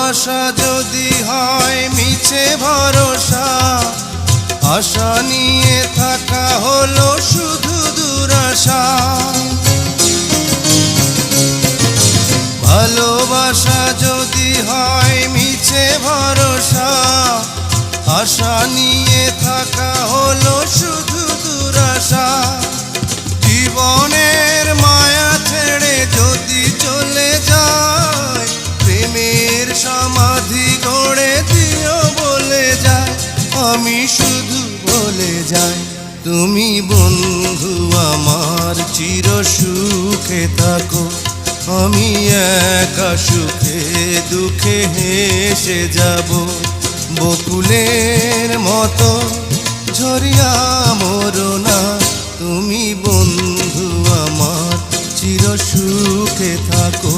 ভালোবাসা যদি হয় মিছে ভরসা, আশা নিয়ে থাকা হলো শুধু দুরাশা। ভালোবাসা যদি হয় মিছে ভরসা, আশা নিয়ে থাকা হলো শুধু দুরাশা। জীবনের মায়া ছেড়ে যদি চলে যায়, প্রেমের সমাধি গড়ে দিও বলে যায়। আমি শুধু বলে যাই, তুমি বন্ধু আমার চির সুখে থাকো। আমি একা সুখে দুঃখে হেসে যাব, বকুলের মতো ঝরিয়া মরো না। তুমি বন্ধু আমার চির সুখে থাকো।